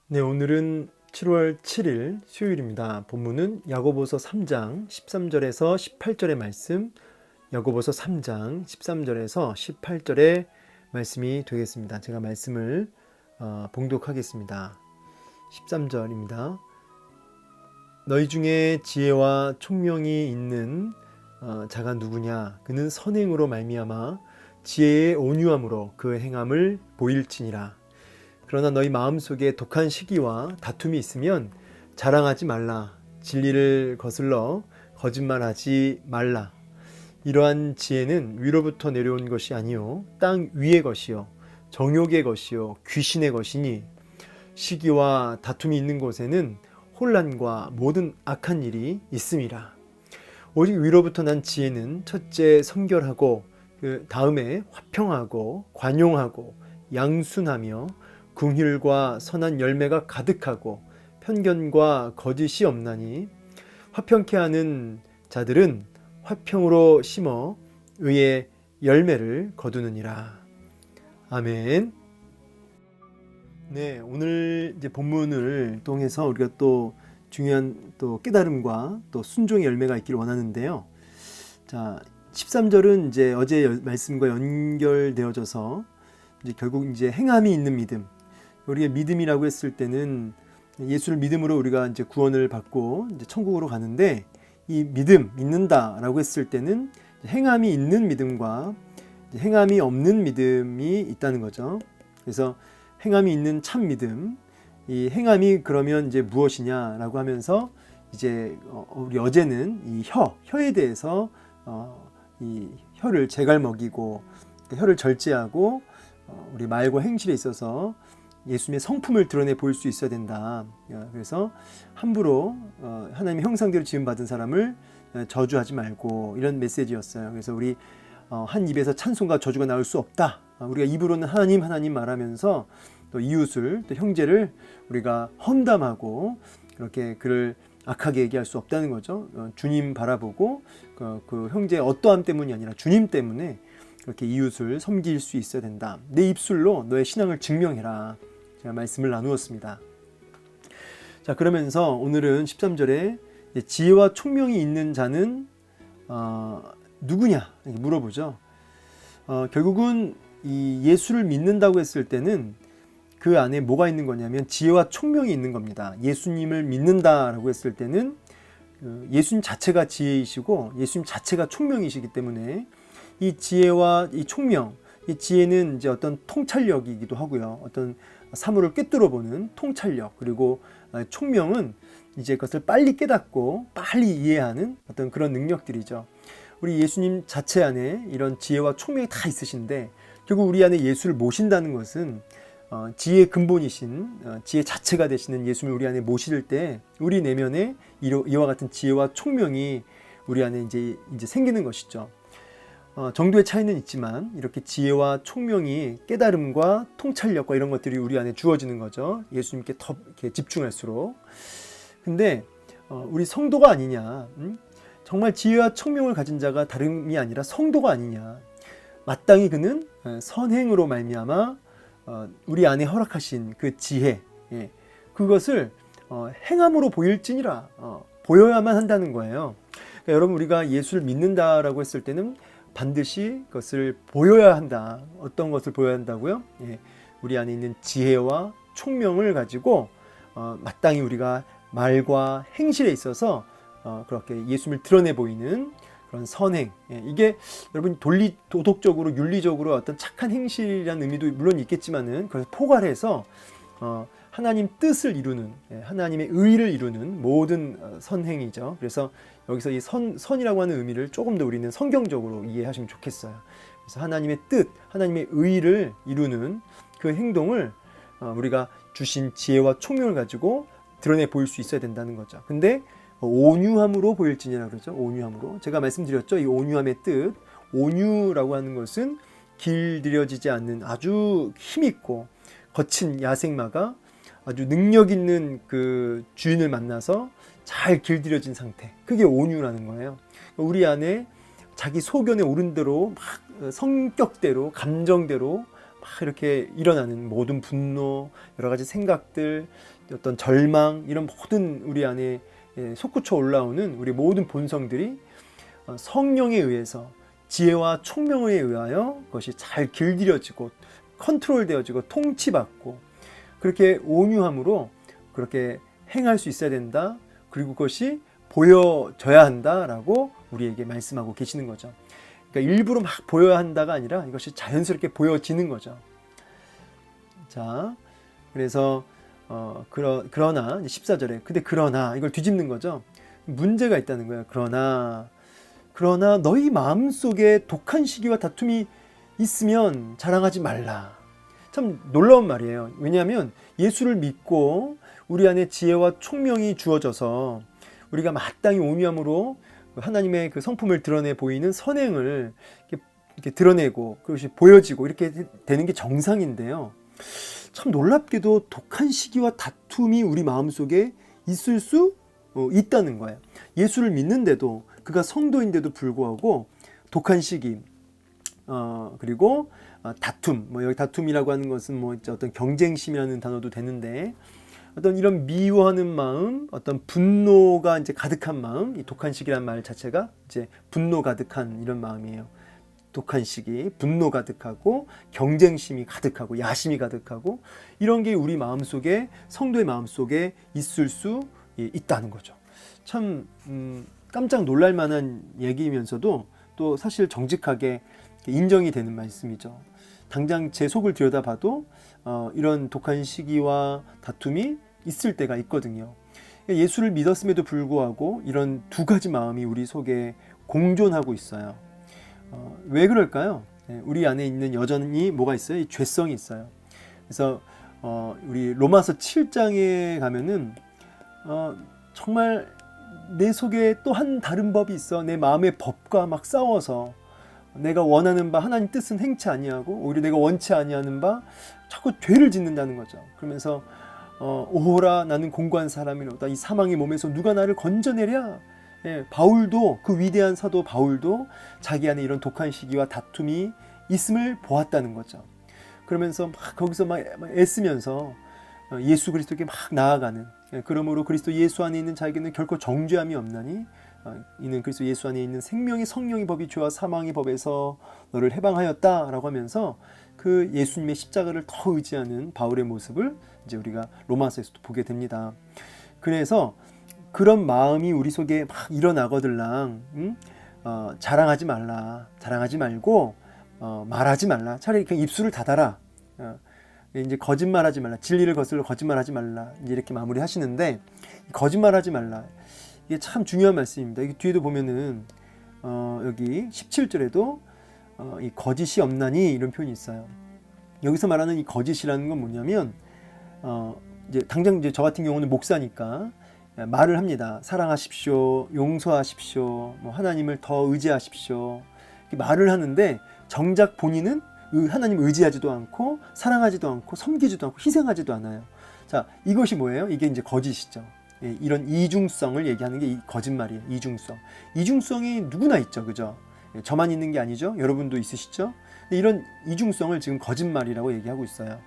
네, 오늘은 7월 7일 수요일입니다. 본문은 야고보서 3장 13절에서 18절의 말씀, 야고보서 3장 13절에서 18절의 말씀이 되겠습니다. 제가 말씀을 봉독하겠습니다. 13절입니다. 너희 중에 지혜와 총명이 있는 자가 누구냐? 그는 선행으로 말미암아 지혜의 온유함으로 그 행함을 보일지니라. 그러나 너희 마음속에 독한 시기와 다툼이 있으면 자랑하지 말라. 진리를 거슬러 거짓말하지 말라. 이러한 지혜는 위로부터 내려온 것이 아니요 땅 위의 것이요 정욕의 것이요 귀신의 것이니 시기와 다툼이 있는 곳에는 혼란과 모든 악한 일이 있음이라. 오직 위로부터 난 지혜는 첫째 성결하고 그 다음에 화평하고 관용하고 양순하며 긍휼과 선한 열매가 가득하고 편견과 거짓이 없나니 화평케 하는 자들은 화평으로 심어 의의 열매를 거두느니라. 아멘. 네, 오늘 이제 본문을 통해서 우리가 또 중요한 또 깨달음과 또 순종의 열매가 있기를 원하는데요. 자, 13절은 이제 어제 말씀과 연결되어져서 이제 결국 이제 행함이 있는 믿음. 우리가 믿음이라고 했을 때는 예수를 믿음으로 우리가 이제 구원을 받고 이제 천국으로 가는데, 이 믿는다라고 했을 때는 행함이 있는 믿음과 행함이 없는 믿음이 있다는 거죠. 그래서 행함이 있는 참 믿음, 이 행함이 그러면 이제 무엇이냐라고 하면서 이제 우리 어제는 이 혀에 대해서 이 혀를 제갈먹이고 혀를 절제하고 우리 말과 행실에 있어서 예수님의 성품을 드러내 보일 수 있어야 된다. 그래서 함부로 하나님의 형상대로 지음받은 사람을 저주하지 말고, 이런 메시지였어요. 그래서 우리 한 입에서 찬송과 저주가 나올 수 없다. 우리가 입으로는 하나님 하나님 말하면서 또 이웃을 또 형제를 우리가 험담하고 그렇게 그를 악하게 얘기할 수 없다는 거죠. 주님 바라보고 그 형제의 어떠함 때문이 아니라 주님 때문에 그렇게 이웃을 섬길 수 있어야 된다. 내 입술로 너의 신앙을 증명해라. 제가 말씀을 나누었습니다. 자, 그러면서 오늘은 13절에 지혜와 총명이 있는 자는 누구냐 이렇게 물어보죠. 결국은 이 예수를 믿는다고 했을 때는 그 안에 뭐가 있는 거냐면 지혜와 총명이 있는 겁니다. 예수님을 믿는다라고 했을 때는 예수님 자체가 지혜이시고 예수님 자체가 총명이시기 때문에 이 지혜와 이 총명, 이 지혜는 이제 어떤 통찰력이기도 하고요. 어떤 사물을 꿰뚫어 보는 통찰력, 그리고 총명은 이제 그것을 빨리 깨닫고 빨리 이해하는 어떤 그런 능력들이죠. 우리 예수님 자체 안에 이런 지혜와 총명이 다 있으신데, 결국 우리 안에 예수를 모신다는 것은 지혜의 근본이신 지혜 자체가 되시는 예수님을 우리 안에 모실 때 우리 내면에 이와 같은 지혜와 총명이 우리 안에 이제 생기는 것이죠. 정도의 차이는 있지만 이렇게 지혜와 총명이 깨달음과 통찰력과 이런 것들이 우리 안에 주어지는 거죠. 예수님께 더 이렇게 집중할수록. 근데 우리 성도가 아니냐, 정말 지혜와 총명을 가진 자가 다름이 아니라 성도가 아니냐. 마땅히 그는 선행으로 말미암아 우리 안에 허락하신 그 지혜, 그것을 행함으로 보일지니라, 보여야만 한다는 거예요. 그러니까 여러분, 우리가 예수를 믿는다라고 했을 때는 반드시 그것을 보여야 한다. 어떤 것을 보여야 한다고요? 우리 안에 있는 지혜와 총명을 가지고 마땅히 우리가 말과 행실에 있어서 그렇게 예수님을 드러내 보이는 그런 선행, 이게 여러분 도덕적으로 윤리적으로 어떤 착한 행실이라는 의미도 물론 있겠지만은 그걸 포괄해서 하나님 뜻을 이루는, 하나님의 의를 이루는 모든 선행이죠. 그래서 여기서 이 선이라고 하는 의미를 조금 더 우리는 성경적으로 이해하시면 좋겠어요. 그래서 하나님의 뜻, 하나님의 의를 이루는 그 행동을 우리가 주신 지혜와 총명을 가지고 드러내 보일 수 있어야 된다는 거죠. 근데 온유함으로 보일지니라 그러죠. 온유함으로. 제가 말씀드렸죠. 이 온유함의 뜻. 온유라고 하는 것은 길들여지지 않는 아주 힘있고 거친 야생마가 아주 능력 있는 그 주인을 만나서 잘 길들여진 상태, 그게 온유라는 거예요. 우리 안에 자기 소견에 오른 대로 막 성격대로 감정대로 막 이렇게 일어나는 모든 분노, 여러 가지 생각들, 어떤 절망, 이런 모든 우리 안에 솟구쳐 올라오는 우리 모든 본성들이 성령에 의해서, 지혜와 총명에 의하여 그것이 잘 길들여지고 컨트롤되어지고 통치받고 그렇게 온유함으로 그렇게 행할 수 있어야 된다. 그리고 그것이 보여져야 한다라고 우리에게 말씀하고 계시는 거죠. 그러니까 일부러 막 보여야 한다가 아니라 이것이 자연스럽게 보여지는 거죠. 자, 그래서 그러나 14절에 근데 그러나 이걸 뒤집는 거죠. 문제가 있다는 거예요. 그러나 너희 마음속에 독한 시기와 다툼이 있으면 자랑하지 말라. 참 놀라운 말이에요. 왜냐하면 예수를 믿고 우리 안에 지혜와 총명이 주어져서 우리가 마땅히 온유함으로 하나님의 그 성품을 드러내 보이는 선행을 이렇게 드러내고 그것이 보여지고 이렇게 되는 게 정상인데요. 참 놀랍게도 독한 시기와 다툼이 우리 마음속에 있을 수 있다는 거예요. 예수를 믿는데도, 그가 성도인데도 불구하고 독한 시기, 그리고 다툼, 여기 다툼이라고 하는 것은 어떤 경쟁심이라는 단어도 되는데, 어떤 이런 미워하는 마음, 어떤 분노가 이제 가득한 마음, 이 독한 시기라는 말 자체가 이제 분노 가득한 이런 마음이에요. 독한 시기, 분노 가득하고 경쟁심이 가득하고 야심이 가득하고 이런 게 우리 마음속에, 성도의 마음속에 있을 수 있다는 거죠. 참 깜짝 놀랄 만한 얘기이면서도 또 사실 정직하게 인정이 되는 말씀이죠. 당장 제 속을 들여다봐도 이런 독한 시기와 다툼이 있을 때가 있거든요. 예수를 믿었음에도 불구하고 이런 두 가지 마음이 우리 속에 공존하고 있어요. 왜 그럴까요? 우리 안에 있는 여전히 뭐가 있어요? 이 죄성이 있어요. 그래서 우리 로마서 7장에 가면은 정말 내 속에 또 한 다른 법이 있어. 내 마음의 법과 막 싸워서 내가 원하는 바 하나님 뜻은 행치 아니하고 오히려 내가 원치 아니하는 바 자꾸 죄를 짓는다는 거죠. 그러면서 오호라 나는 공고한 사람이로다. 이 사망의 몸에서 누가 나를 건져내랴. 바울도, 그 위대한 사도 바울도 자기 안에 이런 독한 시기와 다툼이 있음을 보았다는 거죠. 그러면서 막 거기서 막 애쓰면서 예수 그리스도께 막 나아가는, 그러므로 그리스도 예수 안에 있는 자에게는 결코 정죄함이 없나니 이는 그리스도 예수 안에 있는 생명의 성령의 법이 죄와 사망의 법에서 너를 해방하였다라고 하면서 그 예수님의 십자가를 더 의지하는 바울의 모습을 이제 우리가 로마서에서도 보게 됩니다. 그래서 그런 마음이 우리 속에 막 일어나거들랑 자랑하지 말라, 자랑하지 말고 말하지 말라, 차라리 그냥 입술을 닫아라, 이제 거짓말하지 말라, 진리를 거슬러 거짓말하지 말라, 이제 이렇게 마무리하시는데, 거짓말하지 말라, 이게 참 중요한 말씀입니다. 이 뒤에도 보면은 여기 17절에도 이 거짓이 없나니 이런 표현이 있어요. 여기서 말하는 이 거짓이라는 건 뭐냐면 이제 당장 이제 저 같은 경우는 목사니까 말을 합니다. 사랑하십시오, 용서하십시오, 하나님을 더 의지하십시오, 말을 하는데 정작 본인은 하나님 의지하지도 않고 사랑하지도 않고 섬기지도 않고 희생하지도 않아요. 자, 이것이 뭐예요? 이게 이제 거짓이죠. 이런 이중성을 얘기하는 게 이 거짓말이에요. 이중성이 누구나 있죠, 그죠? 저만 있는 게 아니죠. 여러분도 있으시죠? 근데 이런 이중성을 지금 거짓말이라고 얘기하고 있어요.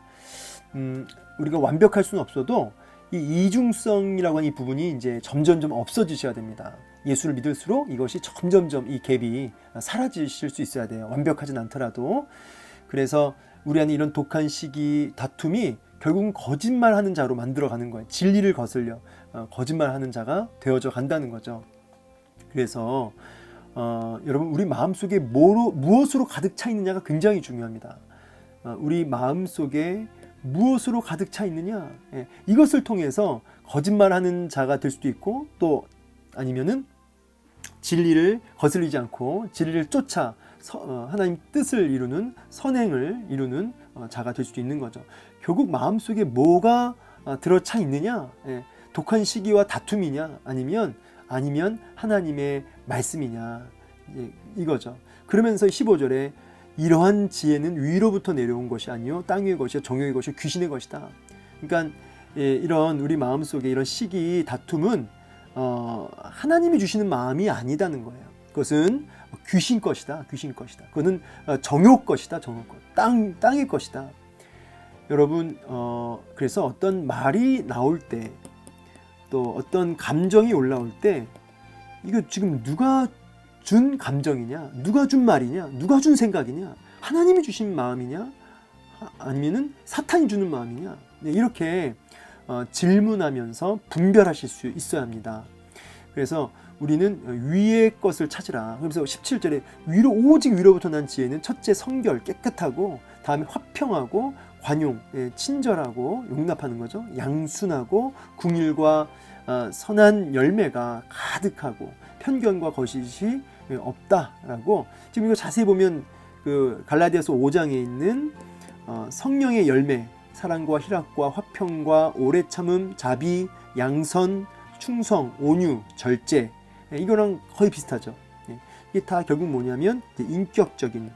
우리가 완벽할 수는 없어도 이 이중성이라고 하는 이 부분이 이제 점점점 없어지셔야 됩니다. 예수를 믿을수록 이것이 점점점 이 갭이 사라지실 수 있어야 돼요. 완벽하진 않더라도. 그래서 우리 안에 이런 독한 시기, 다툼이 결국은 거짓말하는 자로 만들어가는 거예요. 진리를 거슬려 거짓말하는 자가 되어져 간다는 거죠. 그래서 여러분, 우리 마음속에 무엇으로 가득 차 있느냐가 굉장히 중요합니다. 우리 마음속에 무엇으로 가득 차 있느냐, 이것을 통해서 거짓말하는 자가 될 수도 있고, 또 아니면은 진리를 거슬리지 않고 진리를 쫓아 하나님 뜻을 이루는, 선행을 이루는 자가 될 수도 있는 거죠. 결국 마음속에 뭐가 들어차 있느냐, 독한 시기와 다툼이냐, 아니면 하나님의 말씀이냐, 이거죠. 그러면서 15절에 이러한 지혜는 위로부터 내려온 것이 아니요 땅 위의 것이요 정욕의 것이요 귀신의 것이다. 그러니까 이런 우리 마음속에 이런 시기, 다툼은 하나님이 주시는 마음이 아니다는 거예요. 그것은 귀신 것이다. 귀신 것이다. 그거는 정욕 것이다. 정욕 것. 땅의 것이다. 여러분, 그래서 어떤 말이 나올 때, 또 어떤 감정이 올라올 때, 이거 지금 누가 준 감정이냐? 누가 준 말이냐? 누가 준 생각이냐? 하나님이 주신 마음이냐? 아니면은 사탄이 주는 마음이냐? 이렇게 질문하면서 분별하실 수 있어야 합니다. 그래서 우리는 위의 것을 찾으라. 그래서 17절에 오직 위로부터 난 지혜는 첫째 성결, 깨끗하고, 다음에 화평하고, 관용, 친절하고, 용납하는 거죠. 양순하고, 궁일과 선한 열매가 가득하고, 편견과 거짓이 없다라고. 지금 이거 자세히 보면 그 갈라디아서 5장에 있는 성령의 열매, 사랑과 희락과 화평과 오래 참음, 자비, 양선, 충성, 온유, 절제, 이거랑 거의 비슷하죠. 이게 다 결국 뭐냐면 인격적인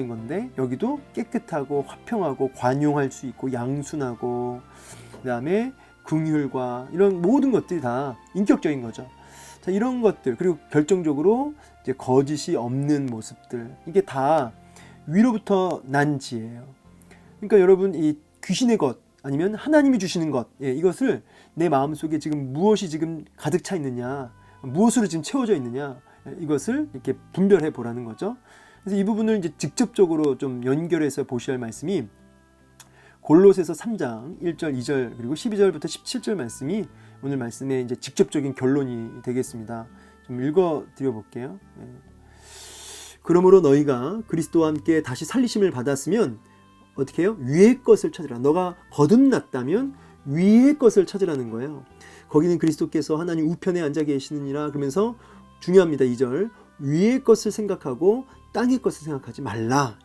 건데, 여기도 깨끗하고 화평하고 관용할 수 있고 양순하고, 그 다음에 긍휼과 이런 모든 것들이 다 인격적인 거죠. 자, 이런 것들, 그리고 결정적으로 이제 거짓이 없는 모습들, 이게 다 위로부터 난 지혜예요. 그러니까 여러분, 이 귀신의 것 아니면 하나님이 주시는 것, 이것을 내 마음속에 지금 무엇이 지금 가득 차 있느냐, 무엇으로 지금 채워져 있느냐, 이것을 이렇게 분별해 보라는 거죠. 그래서 이 부분을 이제 직접적으로 좀 연결해서 보셔야 할 말씀이 골로새서 3장 1절, 2절, 그리고 12절부터 17절 말씀이 오늘 말씀의 이제 직접적인 결론이 되겠습니다. 좀 읽어 드려 볼게요. 그러므로 너희가 그리스도와 함께 다시 살리심을 받았으면 어떻게 해요? 위의 것을 찾으라. 너가 거듭났다면 위의 것을 찾으라는 거예요. 거기는 그리스도께서 하나님 우편에 앉아 계시느니라. 그러면서 중요합니다. 2절. 위의 것을 생각하고 땅의 것을 생각하지 말라.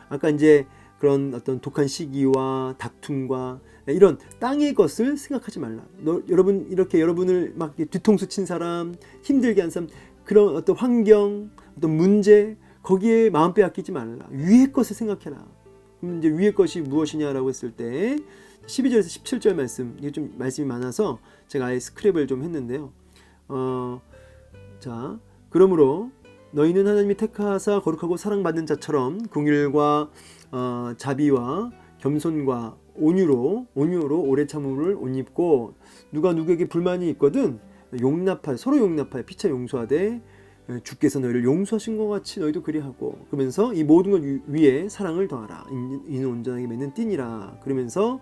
아까 이제 그런 어떤 독한 시기와 다툼과 이런 땅의 것을 생각하지 말라. 여러분, 이렇게 여러분을 막 뒤통수 친 사람, 힘들게 한 사람, 그런 어떤 환경, 어떤 문제, 거기에 마음 빼앗기지 말라. 위의 것을 생각해라. 그럼 이제 위의 것이 무엇이냐라고 했을 때 12절에서 17절 말씀, 이게 좀 말씀이 많아서 제가 아예 스크랩을 좀 했는데요. 자, 그러므로 너희는 하나님이 택하사 거룩하고 사랑받는 자처럼 긍휼과 자비와 겸손과 온유로 오래 참음을 옷 입고, 누가 누구에게 불만이 있거든 서로 용납하여 피차 용서하되 주께서 너희를 용서하신 것 같이 너희도 그리하고, 그러면서 이 모든 것 위에 사랑을 더하라. 이는 온전하게 맺는 띠니라. 그러면서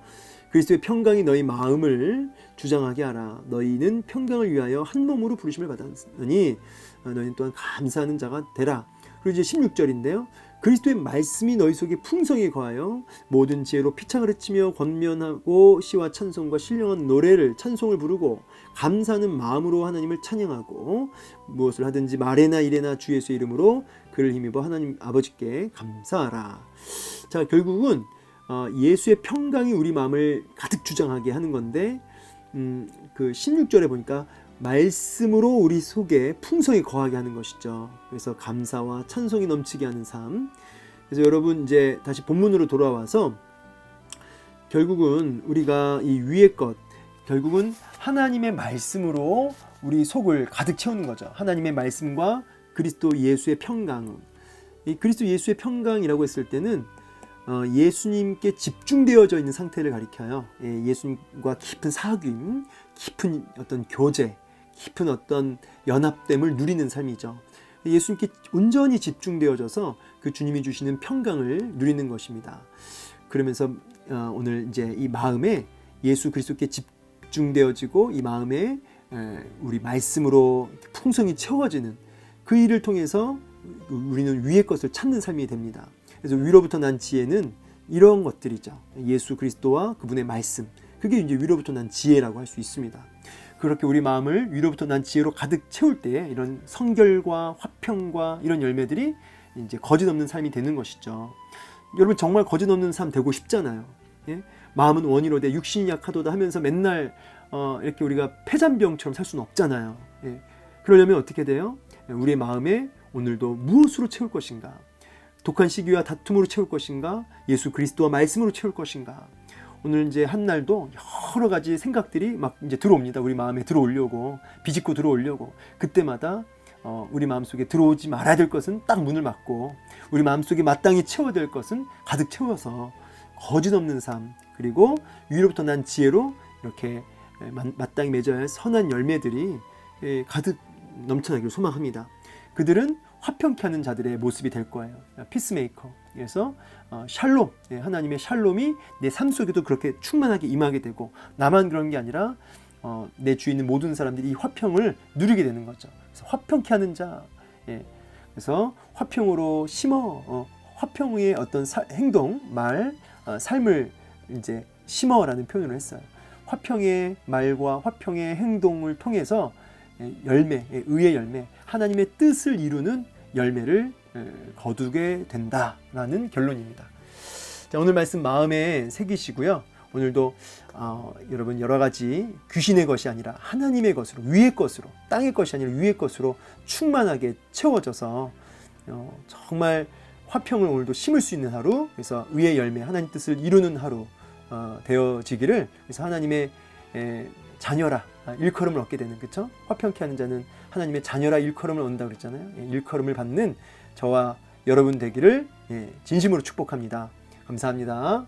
그리스도의 평강이 너희 마음을 주장하게 하라. 너희는 평강을 위하여 한 몸으로 부르심을 받았으니 너희는 또한 감사하는 자가 되라. 그리고 이제 16절인데요. 그리스도의 말씀이 너희 속에 풍성히 거하여 모든 지혜로 피차 가르치며 권면하고 시와 찬송과 신령한 노래를 찬송을 부르고 감사하는 마음으로 하나님을 찬양하고, 무엇을 하든지 말에나 일에나 주 예수의 이름으로 그를 힘입어 하나님 아버지께 감사하라. 자, 결국은 예수의 평강이 우리 마음을 가득 주장하게 하는 건데, 그 16절에 보니까 말씀으로 우리 속에 풍성히 거하게 하는 것이죠. 그래서 감사와 찬송이 넘치게 하는 삶. 그래서 여러분, 이제 다시 본문으로 돌아와서 결국은 우리가 이 위의 것, 결국은 하나님의 말씀으로 우리 속을 가득 채우는 거죠. 하나님의 말씀과 그리스도 예수의 평강. 이 그리스도 예수의 평강이라고 했을 때는 예수님께 집중되어져 있는 상태를 가리켜요. 예수님과 깊은 사귐, 깊은 어떤 교제, 깊은 어떤 연합됨을 누리는 삶이죠. 예수님께 온전히 집중되어져서 그 주님이 주시는 평강을 누리는 것입니다. 그러면서 오늘 이제 이 마음에 예수 그리스도께 집중되어지고, 이 마음에 우리 말씀으로 풍성히 채워지는 그 일을 통해서 우리는 위의 것을 찾는 삶이 됩니다. 그래서 위로부터 난 지혜는 이런 것들이죠. 예수 그리스도와 그분의 말씀, 그게 이제 위로부터 난 지혜라고 할 수 있습니다. 그렇게 우리 마음을 위로부터 난 지혜로 가득 채울 때 이런 성결과 화평과 이런 열매들이 이제 거짓 없는 삶이 되는 것이죠. 여러분, 정말 거짓 없는 삶 되고 싶잖아요. 마음은 원이로되 육신이 약하도다 하면서 맨날 이렇게 우리가 폐잔병처럼 살 수는 없잖아요. 그러려면 어떻게 돼요? 우리의 마음에 오늘도 무엇으로 채울 것인가? 독한 시기와 다툼으로 채울 것인가? 예수 그리스도와 말씀으로 채울 것인가? 오늘 이제 한 날도 여러 가지 생각들이 막 이제 들어옵니다. 우리 마음에 들어오려고, 비집고 들어오려고. 그때마다 우리 마음속에 들어오지 말아야 될 것은 딱 문을 막고 우리 마음속에 마땅히 채워야 될 것은 가득 채워서 거짓 없는 삶 그리고 위로부터 난 지혜로 이렇게 마땅히 맺어야 할 선한 열매들이 가득 넘쳐나기를 소망합니다. 그들은 화평케 하는 자들의 모습이 될 거예요. 피스메이커. 그래서 샬롬, 하나님의 샬롬이 내 삶 속에도 그렇게 충만하게 임하게 되고 나만 그런 게 아니라 내 주위에 있는 모든 사람들이 이 화평을 누리게 되는 거죠. 그래서 화평케 하는 자. 그래서 화평으로 심어 화평의 어떤 행동, 말, 삶을 이제 심어라는 표현을 했어요. 화평의 말과 화평의 행동을 통해서 열매, 의의 열매, 하나님의 뜻을 이루는 열매를 거두게 된다라는 결론입니다. 자, 오늘 말씀 마음에 새기시고요. 오늘도 여러분 여러 가지 귀신의 것이 아니라 하나님의 것으로, 위의 것으로, 땅의 것이 아니라 위의 것으로 충만하게 채워져서 정말 화평을 오늘도 심을 수 있는 하루, 그래서 의의 열매, 하나님 뜻을 이루는 하루 되어지기를, 그래서 하나님의 자녀라 일컬음을 얻게 되는, 그렇죠? 화평케 하는 자는 하나님의 자녀라 일컬음을 얻는다고 그랬잖아요. 일컬음을 받는 저와 여러분 되기를 진심으로 축복합니다. 감사합니다.